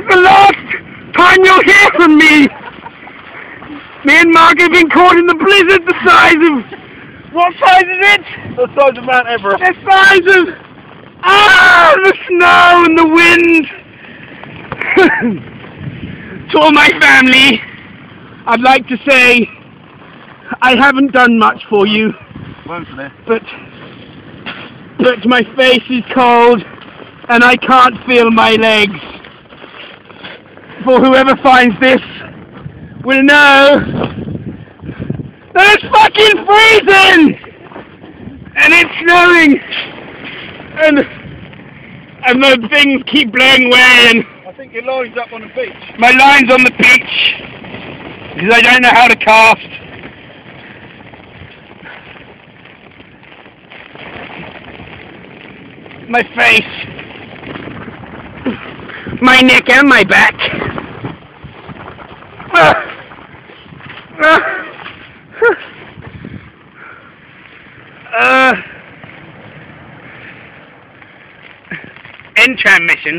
the last time you'll hear from me. Me and Mark have been caught in the blizzard the size of... What size is it? The size of Mount Everest. The size of... the snow and the wind. To all my family, I'd like to say I haven't done much for you, but my face is cold and I can't feel my legs. For whoever finds this will know that it's fucking freezing and it's snowing and the things keep blowing away and I think your line's up on the beach. my line's on the beach because I don't know how to cast. My face, my neck and my back. End transmission.